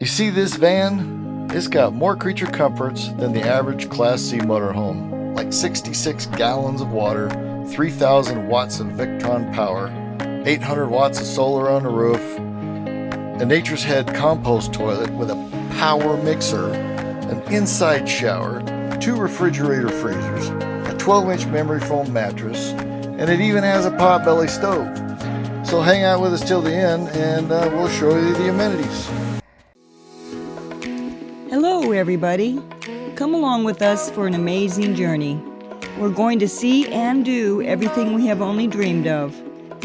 You see this van? It's got more creature comforts than the average Class C motorhome, like 66 gallons of water, 3,000 watts of Victron power, 800 watts of solar on the roof, a Nature's Head compost toilet with a power mixer, an inside shower, 2 refrigerator freezers, a 12-inch memory foam mattress, and it even has a potbelly stove. So hang out with us till the end and we'll show you the amenities. Hello everybody. Come along with us for an amazing journey. We're going to see and do everything we have only dreamed of.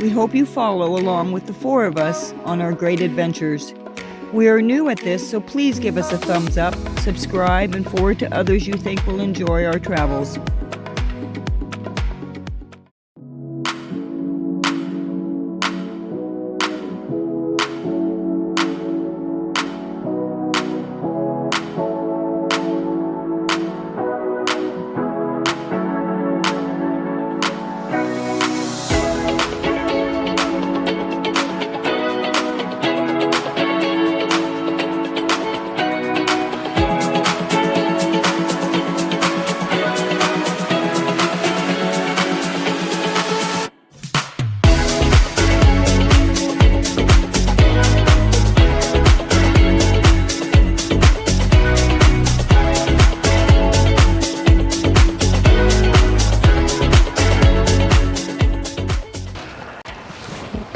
We hope you follow along with the 4 of us on our great adventures. We are new at this, so please give us a thumbs up, subscribe, and forward to others you think will enjoy our travels.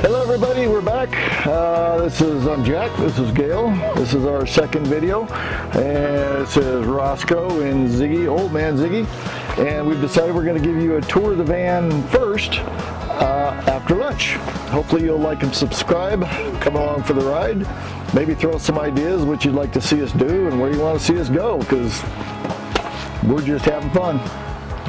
Hello everybody, we're back. I'm Jack, this is Gale. This is our second video. And this is Roscoe and Ziggy, old man Ziggy. And we've decided we're going to give you a tour of the van first after lunch. Hopefully you'll like and subscribe, come along for the ride. Maybe throw some ideas what you'd like to see us do and where you want to see us go, because we're just having fun.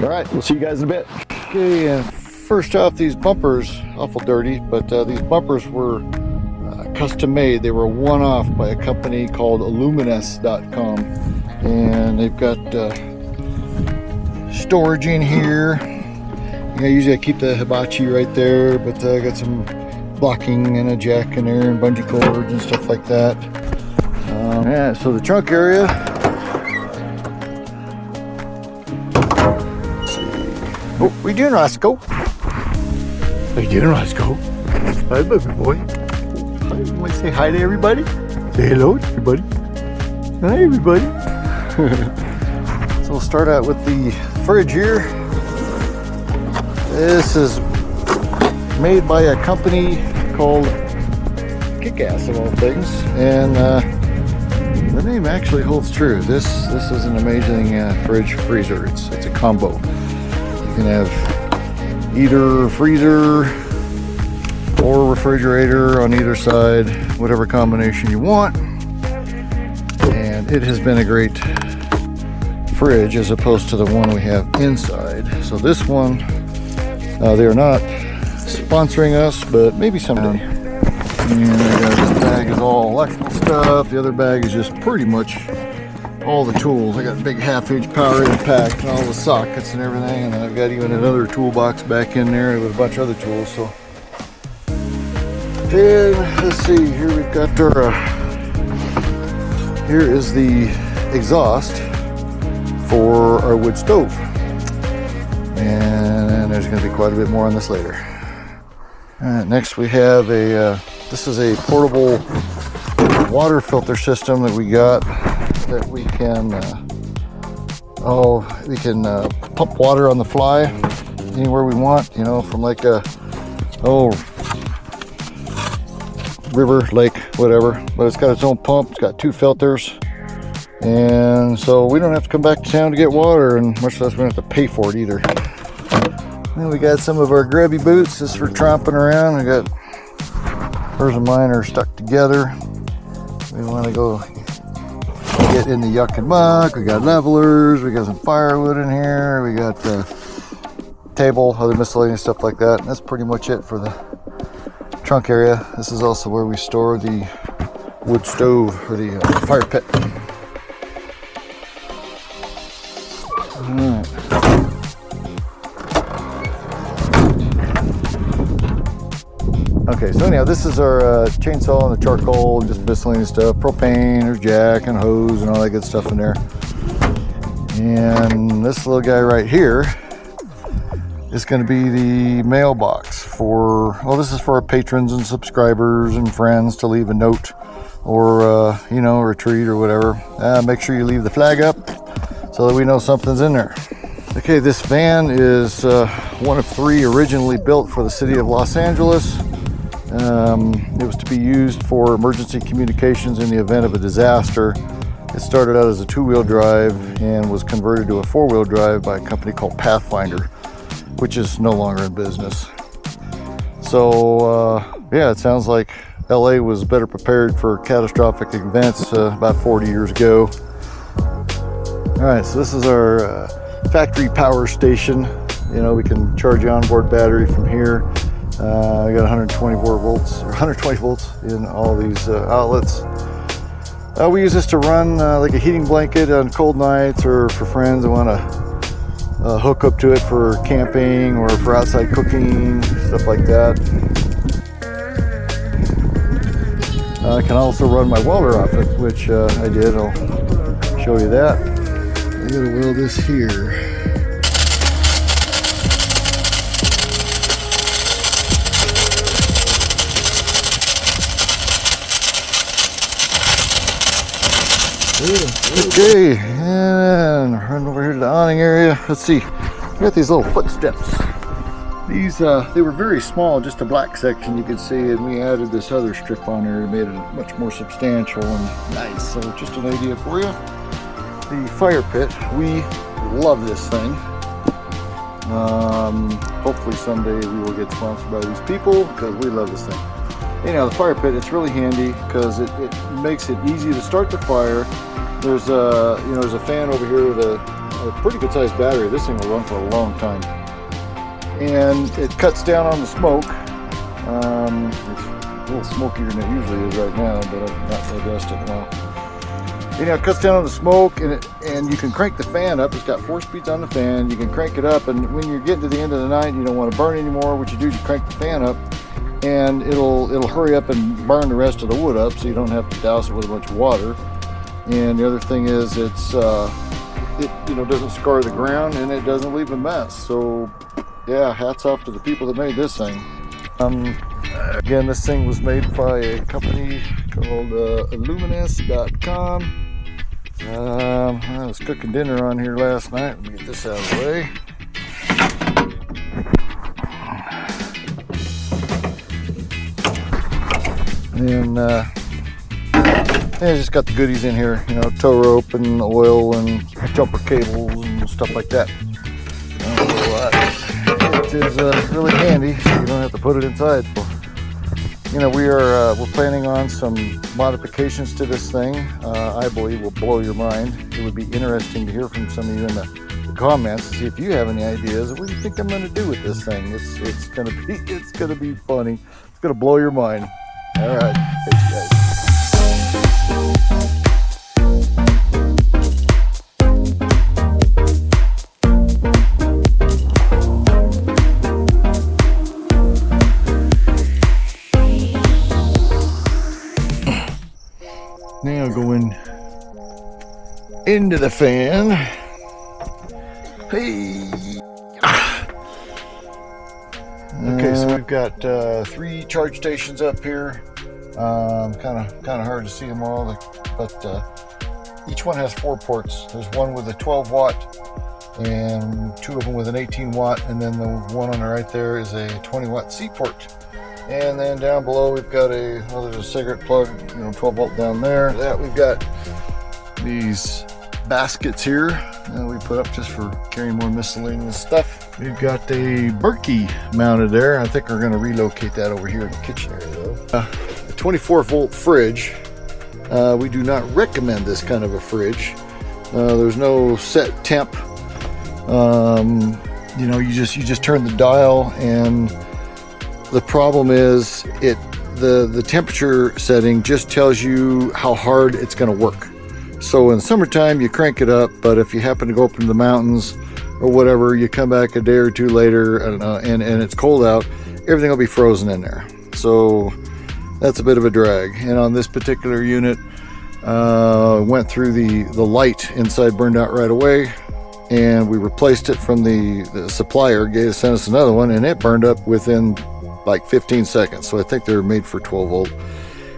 All right, we'll see you guys in a bit. Okay, first off, these bumpers, awful dirty, but these bumpers were custom made. They were one-off by a company called Illuminous.com, and they've got storage in here. Usually I keep the hibachi right there, but I got some blocking and a jack in there and bungee cords and stuff like that. Yeah, so the trunk area. Let's see. Oh, what are you doing, Roscoe? How you doing, Roscoe? Hi, baby boy. You want to say hi to everybody? Say hello to everybody. Hi, everybody. So we'll start out with the fridge here. This is made by a company called Kick-Ass of all things, and the name actually holds true. This is an amazing fridge freezer. It's a combo. You can have either freezer or refrigerator on either side, whatever combination you want. And it has been a great fridge as opposed to the one we have inside. So this one, they are not sponsoring us, but maybe someday. And this bag is all electrical stuff. The other bag is just pretty much all the tools. I got a big 1/2-inch power impact and all the sockets and everything, and then I've got even another toolbox back in there with a bunch of other tools. So, and let's see, here we've got our here is the exhaust for our wood stove, and there's going to be quite a bit more on this later. All right, next we have a this is a portable water filter system that we got, that we can pump water on the fly anywhere we want, you know, from like a river, lake, whatever. But it's got its own pump. It's got 2 filters, and so we don't have to come back to town to get water, and much less we don't have to pay for it either. And we got some of our grubby boots. This is for tromping around. We got hers and mine are stuck together. We want to go get in the yuck and muck. We got levelers, we got some firewood in here, we got the table, other miscellaneous stuff like that. And that's pretty much it for the trunk area. This is also where we store the wood stove or the fire pit. All right. Okay, so anyhow, this is our chainsaw and the charcoal and just miscellaneous stuff. Propane, there's jack and hose and all that good stuff in there. And this little guy right here is going to be the mailbox for, well, this is for our patrons and subscribers and friends to leave a note or, you know, a retreat or whatever. Make sure you leave the flag up so that we know something's in there. Okay, this van is one of 3 originally built for the city of Los Angeles. It was to be used for emergency communications in the event of a disaster. It started out as a 2-wheel drive and was converted to a 4-wheel drive by a company called Pathfinder, which is no longer in business. So yeah, it sounds like LA was better prepared for catastrophic events about 40 years ago. All right, so this is our factory power station. You know, we can charge the onboard battery from here. We got 120 volts in all these outlets. We use this to run like a heating blanket on cold nights, or for friends that want to hook up to it for camping or for outside cooking, stuff like that. I can also run my welder off it, which I did. I'll show you that. I gotta weld this here. Okay, and run over here to the awning area. Let's see, we got these little footsteps. These, they were very small, just a black section you could see, and we added this other strip on there and made it much more substantial and nice. So just an idea for you. The fire pit, we love this thing. Hopefully someday we will get sponsored by these people because we love this thing. Anyhow, the fire pit, it's really handy because it makes it easy to start the fire. There's a, you know, there's a fan over here with a pretty good sized battery. This thing will run for a long time. And it cuts down on the smoke. It's a little smokier than it usually is right now, but I've not digested it well. Anyhow, it cuts down on the smoke, and you can crank the fan up. It's got 4 speeds on the fan. You can crank it up, and when you're getting to the end of the night, you don't want to burn anymore. What you do is you crank the fan up, and it'll hurry up and burn the rest of the wood up, so you don't have to douse it with a bunch of water. And the other thing is, it you know, doesn't scar the ground, and it doesn't leave a mess. So yeah, hats off to the people that made this thing. Again, this thing was made by a company called Illuminous.com. I was cooking dinner on here last night. Let me get this out of the way. And just got the goodies in here, you know, tow rope and oil and jumper cables and stuff like that. It is really handy, so you don't have to put it inside. You know, we're planning on some modifications to this thing. I believe will blow your mind. It would be interesting to hear from some of you in the comments to see if you have any ideas. What do you think I'm going to do with this thing? It's going to be funny. It's going to blow your mind. All right, thanks guys. Now going into the fan. Hey. Okay, so we've got 3 charge stations up here. Kind of hard to see them all, but each one has 4 ports. There's one with a 12 watt and 2 of them with an 18 watt, and then the one on the right there is a 20 watt C port. And then down below we've got there's a cigarette plug, you know, 12 volt down there. That we've got these baskets here that we put up just for carrying more miscellaneous stuff. We've got a Berkey mounted there. I think we're going to relocate that over here in the kitchen area though. A 24 volt fridge. We do not recommend this kind of a fridge. There's no set temp. You know, you just turn the dial, and the problem is the temperature setting just tells you how hard it's going to work. So in summertime you crank it up, but if you happen to go up into the mountains or whatever, you come back a day or 2 later and it's cold out, everything will be frozen in there. so that's a bit of a drag. And on this particular unit, went through the light inside, burned out right away, and we replaced it from the supplier. Gale sent us another one, and it burned up within like 15 seconds. So I think they're made for 12 volt.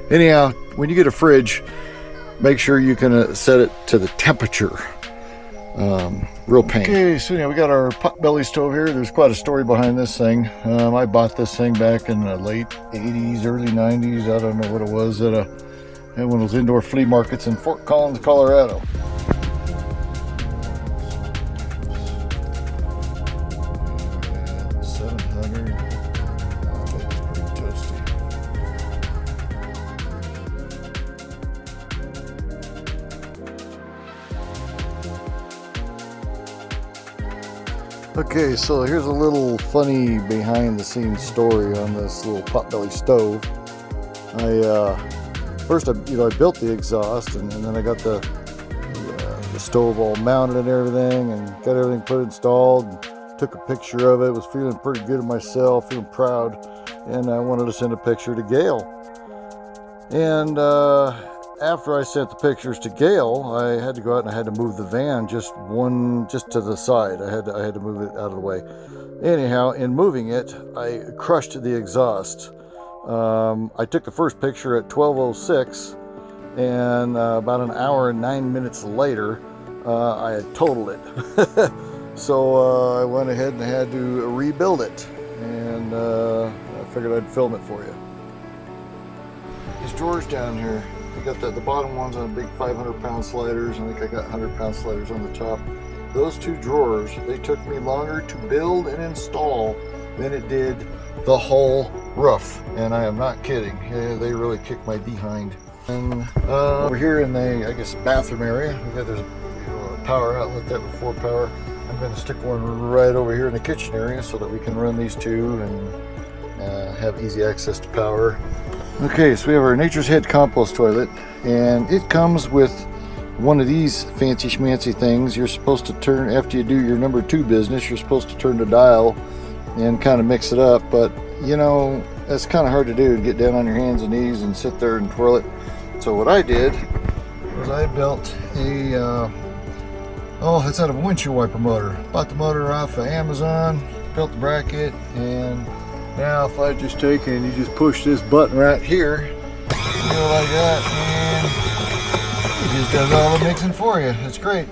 Anyhow, when you get a fridge, make sure you can set it to the temperature. Real pain. Okay, so yeah, we got our potbelly stove here. There's quite a story behind this thing. I bought this thing back in the late 80s, early 90s. I don't know what it was at one of those indoor flea markets in Fort Collins, Colorado. Okay, so here's a little funny behind the scenes story on this little potbelly stove. First I built the exhaust, and then I got the stove all mounted and everything, and got everything put installed, and took a picture of it. Was feeling pretty good of myself, feeling proud, and I wanted to send a picture to Gale. And after I sent the pictures to Gale, I had to go out and I had to move the van just to the side. I had to move it out of the way. Anyhow, in moving it, I crushed the exhaust. I took the first picture at 12:06, and about an hour and 9 minutes later, I had totaled it. So I went ahead and had to rebuild it, and I figured I'd film it for you. These drawers down here, we got the bottom ones on big 500-pound sliders. I think I got 100-pound sliders on the top. Those two drawers, they took me longer to build and install than it did the whole roof, and I am not kidding. Yeah, they really kicked my behind. And over here in the, I guess, bathroom area, there's a power outlet that with 4 power. I'm going to stick one right over here in the kitchen area so that we can run these two and have easy access to power. Okay, so we have our Nature's Head compost toilet, and it comes with one of these fancy schmancy things. You're supposed to turn, after you do your number 2 business, you're supposed to turn the dial and kind of mix it up, but you know, that's kind of hard to do, to get down on your hands and knees and sit there and twirl it. So what I did was I built a it's out of a windshield wiper motor. Bought the motor off of Amazon, built the bracket, and now if I just take and you just push this button right here, like that, and it just does all the mixing for you. It's great.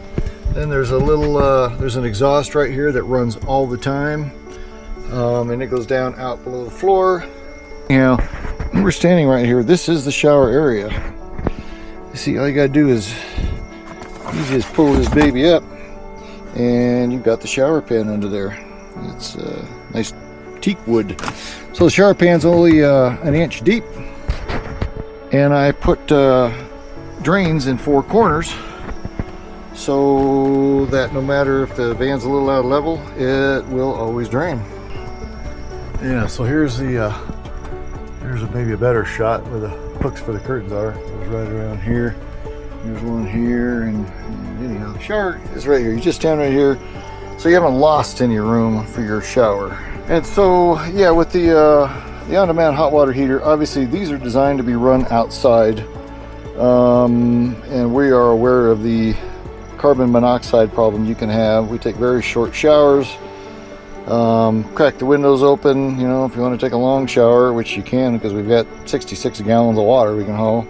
Then there's a little, there's an exhaust right here that runs all the time, and it goes down out below the floor. You know, we're standing right here. This is the shower area. You see, all you gotta do is you just pull this baby up, and you've got the shower pan under there. It's nice teak wood. So the shower pan's only an inch deep, and I put drains in 4 corners so that no matter if the van's a little out of level, it will always drain. Yeah, so here's maybe a better shot where the hooks for the curtains are. It was right around here. There's one here, and anyhow, the shower is right here. You just stand right here, so you haven't lost any room for your shower. And so, yeah, with the on-demand hot water heater, obviously these are designed to be run outside, and we are aware of the carbon monoxide problem you can have. We take very short showers, crack the windows open, you know, if you want to take a long shower, which you can because we've got 66 gallons of water we can haul.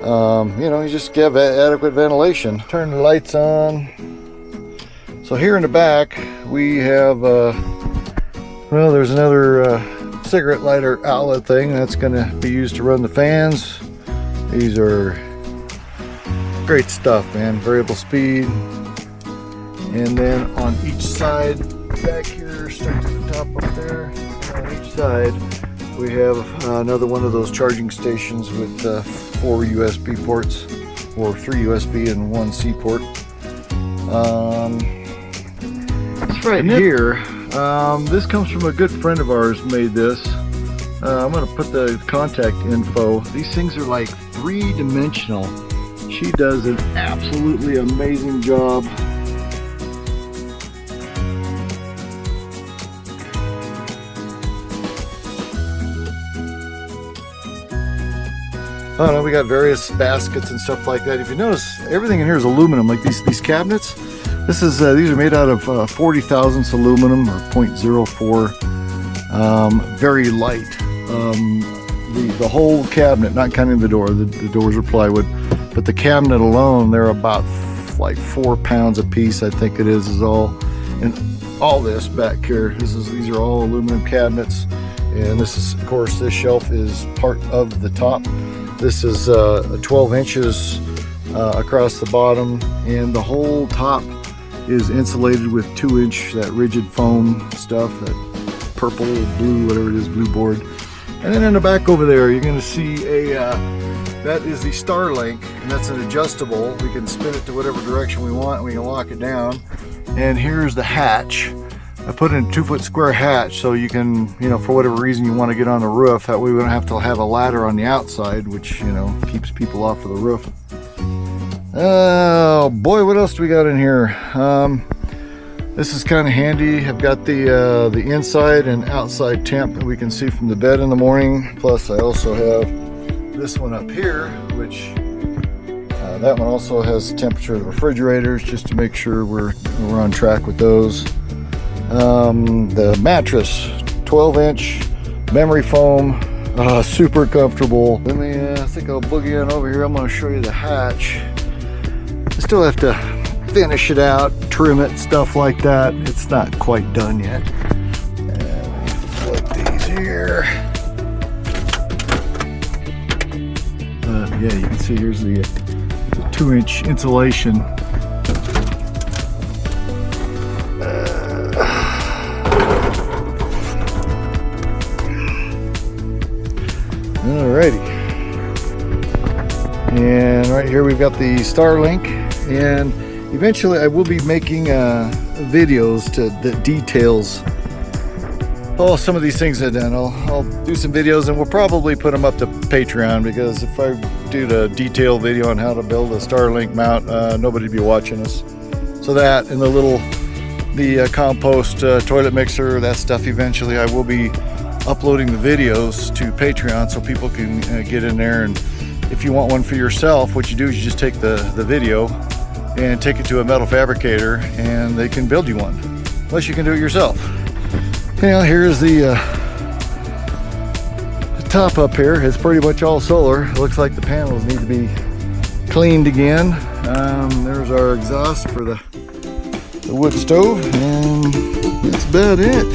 You know, you just give adequate ventilation. Turn the lights on. So here in the back we have well, there's another cigarette lighter outlet thing that's going to be used to run the fans. These are great stuff, man. Variable speed. And then on each side back here, start to the top up there, on each side we have another one of those charging stations with 4 USB ports, or 3 USB and 1 C port. It's right here. This comes from a good friend of ours, made this. I'm going to put the contact info. These things are like 3-dimensional. She does an absolutely amazing job. Oh no, we got various baskets and stuff like that. If you notice, everything in here is aluminum. Like these cabinets, these are made out of 40 thousandths aluminum or 0.04. Very light. The whole cabinet, not counting the door. The doors are plywood, but the cabinet alone, they're about like 4 pounds a piece. I think it is all. And all this back here, these are all aluminum cabinets. And this is, of course, this shelf is part of the top. This is 12 inches across the bottom, and the whole top is insulated with 2-inch that rigid foam stuff, that purple, blue, whatever it is, blue board. And then in the back over there, you're going to see that is the Starlink, and that's an adjustable. We can spin it to whatever direction we want, and we can lock it down. And here's the hatch. I put in a 2-foot square hatch so you can, for whatever reason you want to get on the roof. That way we don't have to have a ladder on the outside, which, keeps people off of the roof. Oh boy, what else do we got in here? This is kind of handy. I've got the inside and outside temp that we can see from the bed in the morning. Plus I also have this one up here, which that one also has temperature of the refrigerators, just to make sure we're on track with those. The mattress, 12-inch memory foam, super comfortable. Let me, I think I'll boogie on over here. I'm going to show you the hatch. I still have to finish it out, trim it, stuff like that. It's not quite done yet. And flip these here. Yeah, you can see here's the 2-inch insulation. Alrighty, and right here we've got the Starlink, and eventually I will be making videos that details some of these things I've done. I'll do some videos, and we'll probably put them up to Patreon, because if I do the detailed video on how to build a Starlink mount, nobody would be watching us. So that, and the compost toilet mixer, that stuff, eventually I will be uploading the videos to Patreon so people can get in there. And if you want one for yourself, what you do is you just take the video and take it to a metal fabricator, and they can build you one, unless you can do it yourself. Here's the top up here. It's pretty much all solar. It looks like the panels need to be cleaned again. There's our exhaust for the wood stove, and that's about it.